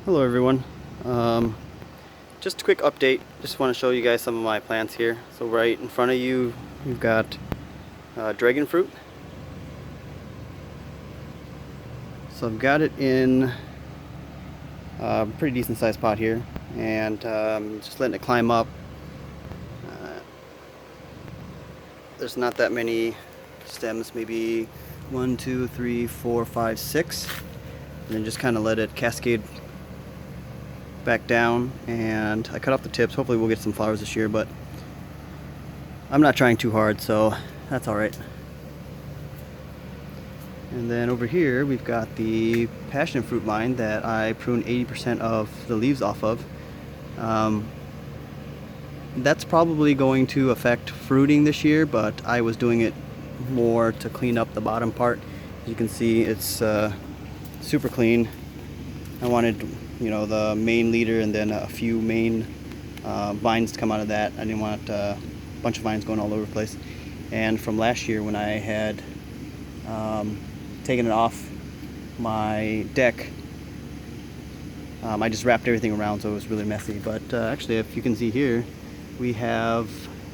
Hello everyone. Just a quick update. Just want to show you guys some of my plants here. So right in front of you, you've got dragon fruit. So I've got it in a pretty decent sized pot here, and just letting it climb up. There's not that many stems, maybe 1, 2, 3, 4, 5, 6, and then just kind of let it cascade back down. And I cut off the tips. Hopefully we'll get some flowers this year, but I'm not trying too hard, so that's alright. And then over here we've got the passion fruit vine that I pruned 80% of the leaves off of. That's probably going to affect fruiting this year, but I was doing it more to clean up the bottom part. As you can see, it's super clean. I wanted, the main leader and then a few main vines to come out of that. I didn't want a bunch of vines going all over the place. And from last year when I had taken it off my deck, I just wrapped everything around, so it was really messy. But actually, if you can see here, we have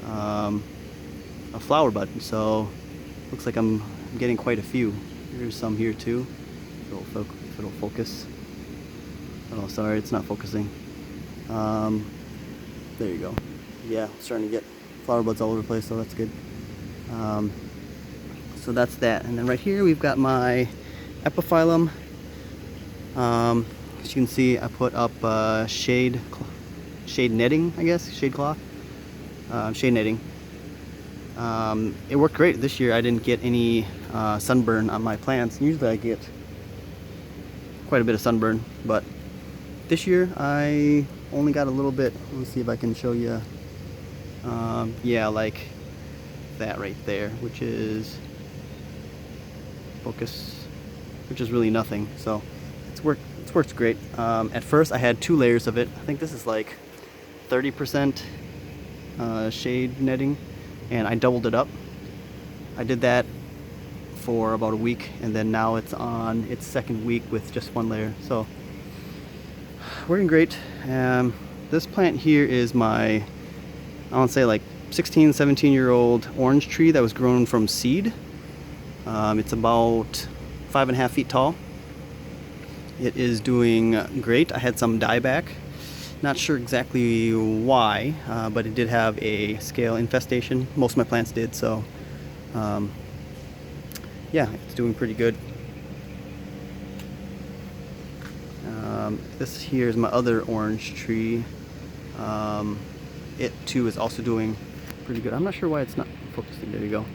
a flower bud, so looks like I'm getting quite a few. There's some here too. If it'll focus. Oh, sorry, it's not focusing. There you go. Yeah, starting to get flower buds all over the place, so that's good. So that's that. And then right here we've got my Epiphyllum. As you can see, I put up shade netting, I guess, shade cloth, shade netting. It worked great this year. I didn't get any sunburn on my plants. Usually I get quite a bit of sunburn, but this year I only got a little bit. Let me see if I can show you. Yeah, like that right there, which is focus, which is really nothing. So it's worked great. At first I had 2 layers of it. I think this is like 30% shade netting, and I doubled it up. I did that for about a week, and then now it's on its second week with just 1 layer. So working great. This plant here is my, I want to say like 16, 17-year-old orange tree that was grown from seed. It's about 5.5 feet tall. It is doing great. I had some dieback. Not sure exactly why, but it did have a scale infestation. Most of my plants did, so yeah, it's doing pretty good. This here is my other orange tree. It too is also doing pretty good. I'm not sure why it's not focusing. There you go.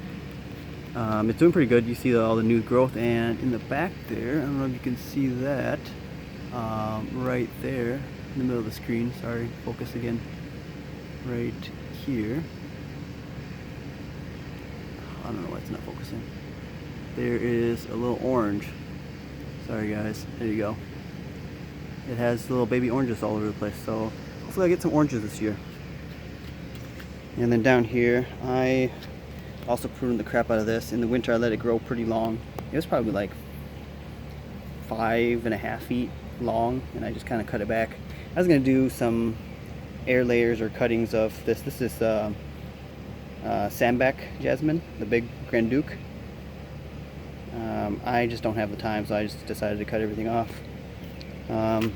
It's doing pretty good. You see all the new growth, and in the back there, I don't know if you can see that, right there in the middle of the screen. Sorry, focus again. Right here. I don't know why it's not focusing. There is a little orange. Sorry guys. There you go. It has little baby oranges all over the place, so hopefully I get some oranges this year. And then down here, I also pruned the crap out of this. In the winter I let it grow pretty long. It was probably like 5.5 feet long, and I just kind of cut it back. I was going to do some air layers or cuttings of this. This is sandback jasmine, the big Grand Duke. I just don't have the time, so I just decided to cut everything off. And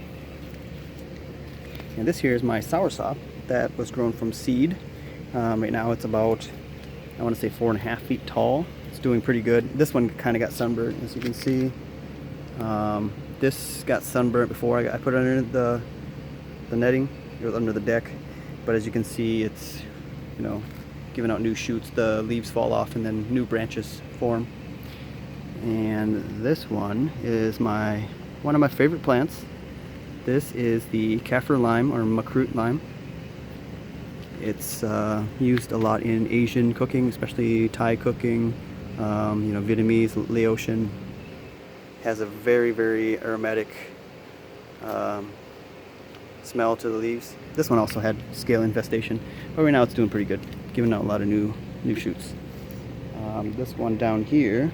this here is my Soursop that was grown from seed. Right now it's about, I want to say 4.5 feet tall. It's doing pretty good. This one kind of got sunburned, as you can see. This got sunburnt before I put it under the netting, or under the deck. But as you can see, it's giving out new shoots. The leaves fall off and then new branches form. And this one is one of my favorite plants. This is the kaffir lime, or makrut lime. It's used a lot in Asian cooking, especially Thai cooking, Vietnamese, Laotian. Has a very, very aromatic smell to the leaves. This one also had scale infestation, but right now it's doing pretty good, giving out a lot of new shoots. This one down here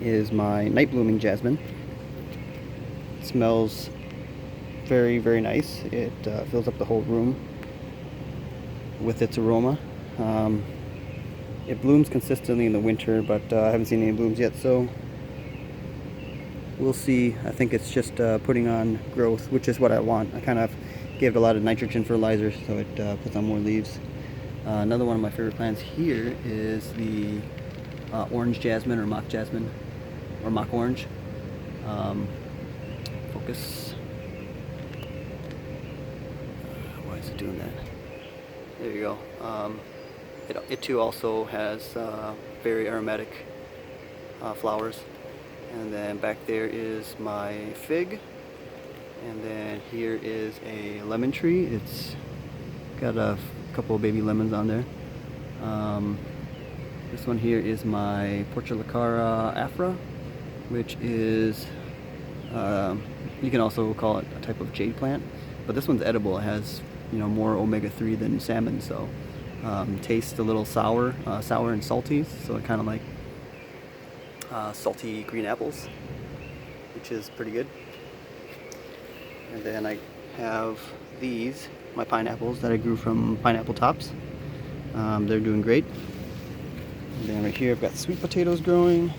is my night blooming jasmine. It smells very, very nice. It fills up the whole room with its aroma. It blooms consistently in the winter, but I haven't seen any blooms yet, so we'll see. I think it's just putting on growth, which is what I want. I kind of gave it a lot of nitrogen fertilizer, so it puts on more leaves. Another one of my favorite plants here is the orange jasmine, or mock jasmine, or mock orange. Focus. Why is it doing that? There you go. It too also has very aromatic flowers. And then back there is my fig. And then here is a lemon tree. It's got a couple of baby lemons on there. This one here is my Portulacara afra, which is, you can also call it a type of jade plant, but this one's edible. It has, more omega-3 than salmon, so tastes a little sour and salty, so it kind of like salty green apples, which is pretty good. And then I have these, my pineapples that I grew from pineapple tops. They're doing great. And then right here I've got sweet potatoes growing.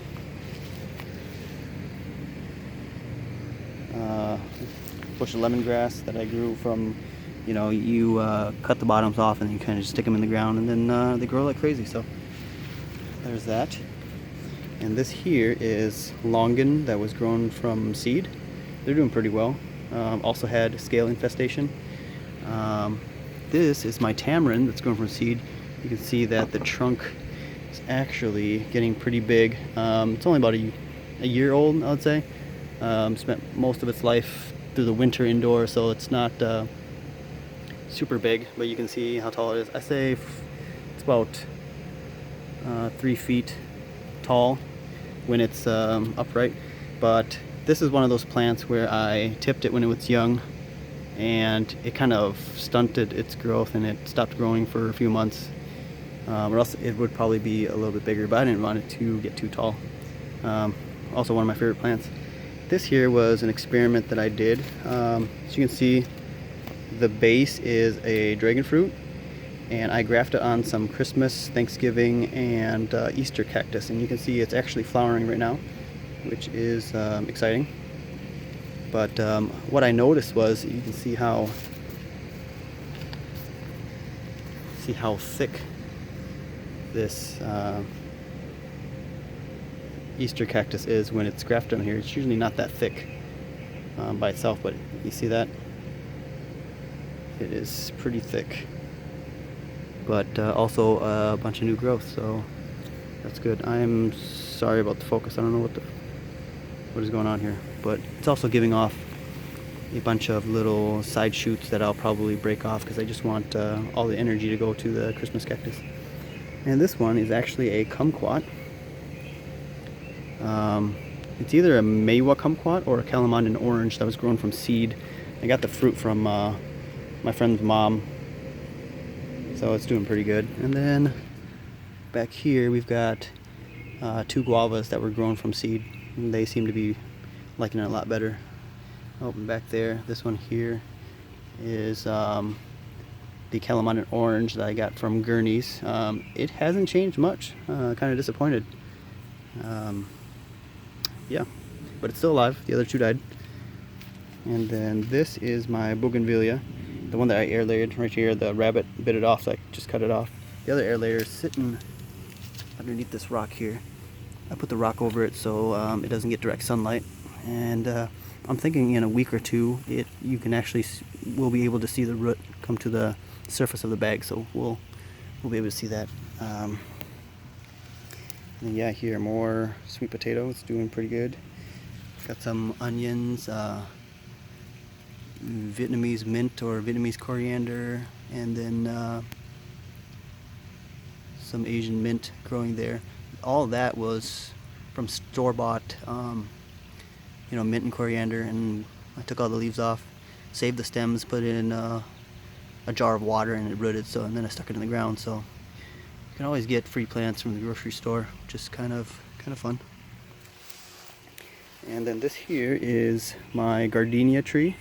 Bush of lemongrass that I grew from, you cut the bottoms off and then you kind of just stick them in the ground, and then they grow like crazy. So there's that. And this here is Longan that was grown from seed. They're doing pretty well. Also had scale infestation. This is my tamarind that's grown from seed. You can see that the trunk is actually getting pretty big. It's only about a year old, I would say. Spent most of its life through the winter indoors, so it's not super big, but you can see how tall it is. I say it's about 3 feet tall when it's upright, but this is one of those plants where I tipped it when it was young, and it kind of stunted its growth and it stopped growing for a few months, or else it would probably be a little bit bigger, but I didn't want it to get too tall. Also one of my favorite plants. This here was an experiment that I did. As you can see, the base is a dragon fruit, and I grafted on some Christmas, Thanksgiving, and Easter cactus, and you can see it's actually flowering right now, which is exciting. But what I noticed was, you can see how thick this Easter cactus is when it's grafted on here. It's usually not that thick by itself, but you see that? It is pretty thick, but also a bunch of new growth, so that's good. I'm sorry about the focus. I don't know what is going on here, but it's also giving off a bunch of little side shoots that I'll probably break off because I just want all the energy to go to the Christmas cactus. And this one is actually a kumquat. It's either a Meiwa kumquat or a Kalimantan orange that was grown from seed. I got the fruit from my friend's mom, so it's doing pretty good. And then back here we've got 2 guavas that were grown from seed, and they seem to be liking it a lot better. Oh, and back there, this one here is the Kalimantan orange that I got from Gurney's. It hasn't changed much. Kind of disappointed. Yeah, but it's still alive. The other 2 died. And then this is my bougainvillea, the one that I air layered right here. The rabbit bit it off, so I just cut it off. The other air layer is sitting underneath this rock here. I put the rock over it so it doesn't get direct sunlight. And I'm thinking in a week or 2, you can actually we'll be able to see the root come to the surface of the bag, so we'll be able to see that. And yeah, here more sweet potato. It's doing pretty good. Got some onions, Vietnamese mint or Vietnamese coriander, and then some Asian mint growing there. All that was from store-bought, mint and coriander, and I took all the leaves off, saved the stems, put it in a jar of water, and it rooted. And then I stuck it in the ground. So you can always get free plants from the grocery store, which is kind of fun. And then this here is my gardenia tree.